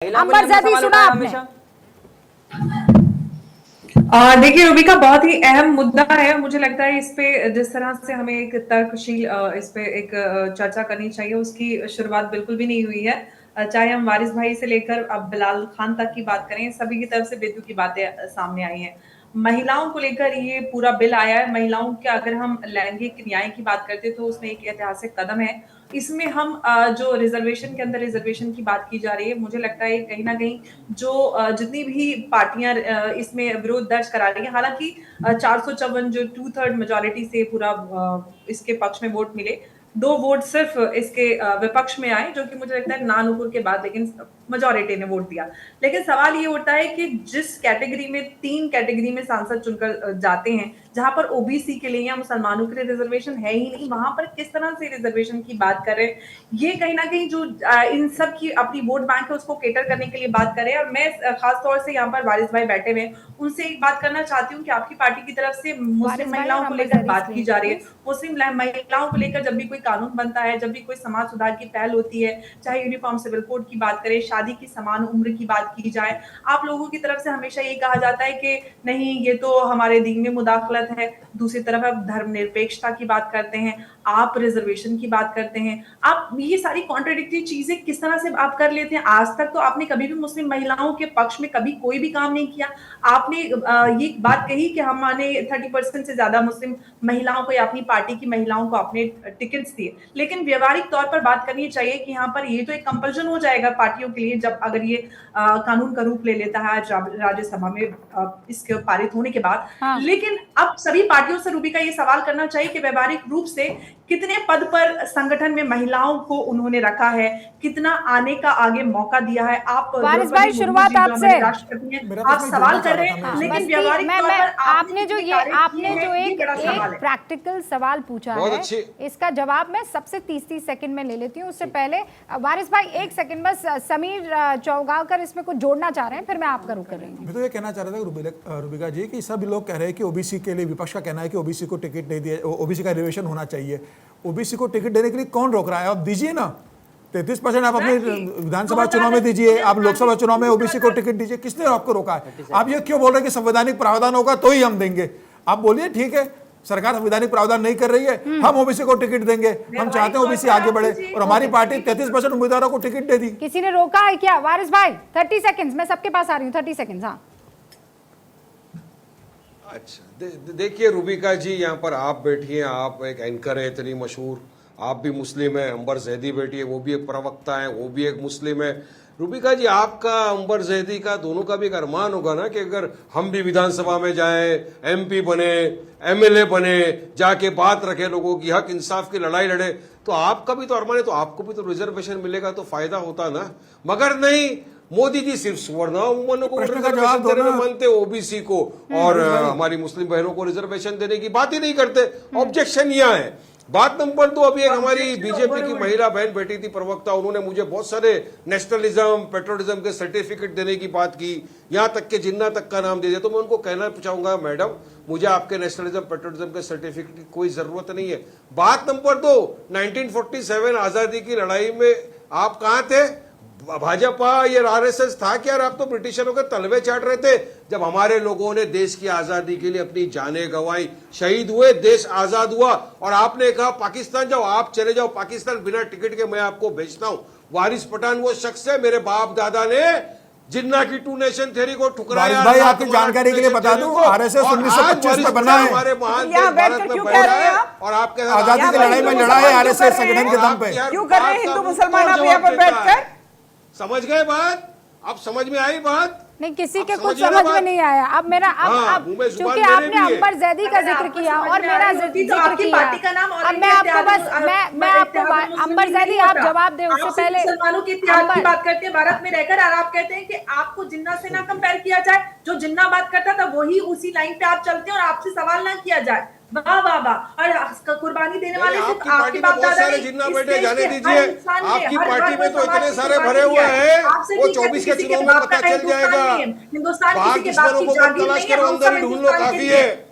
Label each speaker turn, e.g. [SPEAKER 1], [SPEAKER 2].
[SPEAKER 1] अंबरज़ैदी सुना आपने?
[SPEAKER 2] देखिए रूबिका, बहुत ही अहम मुद्दा है। मुझे लगता है इस पे जिस तरह से हमें एक तर्कशील इस पे एक चर्चा करनी चाहिए, उसकी शुरुआत बिल्कुल भी नहीं हुई है। चाहे हम वारिस भाई से लेकर अब बिलाल खान तक की बात करें, सभी की तरफ से बेतुकी बातें सामने आई हैं। महिलाओं को लेकर ये पूरा बिल आया है। महिलाओं के अगर हम लैंगिक न्याय की बात करते हैं तो उसमें एक ऐतिहासिक कदम है। इसमें हम जो रिजर्वेशन के अंदर रिजर्वेशन की बात की जा रही है, मुझे लगता है कहीं न कहीं जो जितनी भी पार्टियां इसमें विरोध दर्ज करा रही हैं, हालांकि 454 जो 2/3 मेजोरिटी से पूरा इसके पक्ष में वोट मिले, 2 वोट सिर्फ इसके विपक्ष में आए, जो कि मुझे लगता है नानुपुर के बाद, लेकिन मेजोरिटी ने वोट दिया। लेकिन सवाल ये उठता है कि जिस कैटेगरी में 3 कैटेगरी में सांसद चुनकर जाते हैं, जहां पर ओबीसी के लिए या मुसलमानों के लिए रिजर्वेशन है ही नहीं, वहां पर किस तरह से रिजर्वेशन की बात कर रहे हैं? ये कहीं ना कहीं जो इन सब की अपनी वोट बैंक है उसको केटर करने के लिए बात करें। और मैं खास तौर से यहाँ पर वारिस भाई बैठे हुए हैं, उनसे एक बात करना चाहती हूँ कि आपकी पार्टी की तरफ से मुस्लिम महिलाओं को लेकर बात की जा रही है, मुस्लिम महिलाओं को लेकर जब भी कोई कानून बनता है, जब भी कोई समाज सुधार की पहल होती है, चाहे यूनिफॉर्म सिविल कोड की बात करें, शादी की समान उम्र की बात की जाए, आप लोगों की तरफ से हमेशा ये कहा जाता है कि नहीं, ये तो हमारे दीन में मुदाखलत है। दूसरी तरफ आप धर्मनिरपेक्षता की बात करते हैं, आप रिजर्वेशन की बात करते हैं, आप ये सारी कॉन्ट्रडिक्टरी चीजें किस तरह से आप कर लेते हैं? आज तक तो आपने कभी भी मुस्लिम महिलाओं के पक्ष में कभी कोई भी काम नहीं किया। आपने ये बात कही कि हमने 30% से ज्यादा मुस्लिम महिलाओं को या अपनी पार्टी की महिलाओं को अपने टिकट्स दिए, लेकिन व्यवहारिक तौर पर बात करनी चाहिए कि यहाँ पर ये तो एक कंपल्शन हो जाएगा पार्टियों के लिए, जब अगर ये कानून का रूप ले लेता है आज राज्यसभा में इसके पारित होने के बाद।
[SPEAKER 1] हाँ।
[SPEAKER 2] लेकिन अब सभी पार्टियों से रूबिका ये सवाल करना चाहिए कि व्यवहारिक रूप से कितने पद पर संगठन में महिलाओं को उन्होंने रखा है, कितना आने का आगे मौका दिया है? आप
[SPEAKER 1] वारिस भाई, शुरुआत आपसे।
[SPEAKER 2] राष्ट्रपति हैं, आप सवाल कर रहे हैं, लेकिन व्यवहारिक तौर पर
[SPEAKER 1] आपने जो एक प्रैक्टिकल सवाल पूछा है, इसका जवाब मैं सबसे 30-30 सेकंड में ले लेती हूँ। उससे पहले वारिस भाई 1 सेकंड बस, समीर चौगावकर इसमें कुछ जोड़ना चाह रहे हैं, फिर मैं आपका रुक कर रही हूँ।
[SPEAKER 3] मैं तो ये कहना चाह रहा था रूबिका जी कि सब लोग कह रहे हैं कि ओबीसी के लिए, विपक्ष का कहना है कि ओबीसी को टिकट नहीं दिया, ओबीसी का रिजर्वेशन होना चाहिए। ओबीसी को टिकट देने के लिए कौन रोक रहा है? आप दीजिए ना, 33% आप अपने विधानसभा चुनाव में दीजिए, आप लोकसभा चुनाव में ओबीसी को टिकट दीजिए। किसने आपको रोका है? आप ये क्यों बोल रहे हैं कि संवैधानिक प्रावधान होगा तो ही हम देंगे? आप बोलिए ठीक है, सरकार संवैधानिक प्रावधान नहीं कर रही है, हम ओबीसी को टिकट देंगे, हम चाहते हैं ओबीसी आगे बढ़े, और हमारी पार्टी 33% उम्मीदवारों को टिकट दे दी।
[SPEAKER 1] किसी ने रोका है क्या? वारिस भाई 30 सेकंड्स, मैं सबके पास आ रही हूँ, 30 सेकंड्स। हाँ,
[SPEAKER 4] अच्छा, देखिए रूबिका जी, यहाँ पर आप बैठी हैं, आप एक एंकर है इतनी मशहूर, आप भी मुस्लिम हैं, अंबरज़ैदी बैठी है, वो भी एक प्रवक्ता है, वो भी एक मुस्लिम है। रूबिका जी, आपका अंबरज़ैदी का दोनों का भी एक अरमान होगा ना कि अगर हम भी विधानसभा में जाएं, एमपी बने, एमएलए बने, जाके बात रखे, लोगों की हक इंसाफ की लड़ाई लड़े, तो आपका भी तो अरमान है, तो आपको भी तो रिजर्वेशन मिलेगा तो फायदा होता ना। मगर नहीं, मोदी जी सिर्फ सुवर्णों को रिजर्वेशन देने में मानते, ओबीसी को और हमारी मुस्लिम बहनों को रिजर्वेशन देने की बात ही नहीं करते। ऑब्जेक्शन यहाँ है। बात नंबर 2, अभी एक हमारी बीजेपी की महिला बहन बैठी थी प्रवक्ता, उन्होंने मुझे बहुत सारे नेशनलिज्म, पेट्रोलिज्म के सर्टिफिकेट देने की बात की, यहाँ तक के जिन्ना तक का नाम दे दिया। तो मैं उनको कहना चाहूंगा, मैडम मुझे आपके नेशनलिज्म, पेट्रोलिज्म के सर्टिफिकेट की कोई जरूरत नहीं है। बात नंबर 2, 1947 आजादी की लड़ाई में आप कहाँ थे? भाजपा या आरएसएस था क्या? आप तो ब्रिटिशरों के तलवे चाट रहे थे जब हमारे लोगों ने देश की आजादी के लिए अपनी जानें गंवाई, शहीद हुए, देश आजाद हुआ, और आपने कहा पाकिस्तान जाओ, आप चले जाओ पाकिस्तान बिना टिकट के, मैं आपको भेजता हूं। वारिस पठान वो शख्स है, मेरे बाप दादा ने जिन्ना की 2 नेशन थ्योरी को ठुकराया।
[SPEAKER 3] भाई आपकी जानकारी के लिए बता दूं, आरएसएस 1925 में बना है,
[SPEAKER 4] हमारे महान देश भारत में बना है, और आपके
[SPEAKER 3] आजादी की लड़ाई में लड़ा है आरएसएस संगठन के दम पे।
[SPEAKER 5] क्यों कर रहे हैं हिंदू मुसलमान आप यहाँ पर बैठकर?
[SPEAKER 4] समझ गए बात? अब समझ में आई बात?
[SPEAKER 1] नहीं, किसी के कुछ समझ में नहीं आया। अब मेरा अब क्योंकि आपने अंबरज़ैदी का जिक्र किया और मेरा जिक्र किया, अब मैं आपको बस मैं आपको अंबरज़ैदी, आप जवाब दे उससे पहले।
[SPEAKER 2] मुसलमानों की इत्तेहाद की बात करते हैं भारत में रहकर, और आप कहते हैं कि आपको जिन्ना से ना कंपेयर किया जाए। जो जिन्ना बात करता था वही उसी लाइन पे आप चलते हैं और आपसे सवाल ना किया जाए। वाह वाह वाह। और कुर्बानी देने वाले
[SPEAKER 4] आपकी पार्टी में बहुत सारे जिन्ना बैठे, जाने दीजिए। आपकी पार्टी में तो इतने सारे भरे हुए हैं, वो 24 के चुनाव में पता चल जाएगा।
[SPEAKER 2] हिंदुस्तान
[SPEAKER 4] पाकिस्तानों को तलाश करो, अंदर ही ढूंढ लो, काफी है।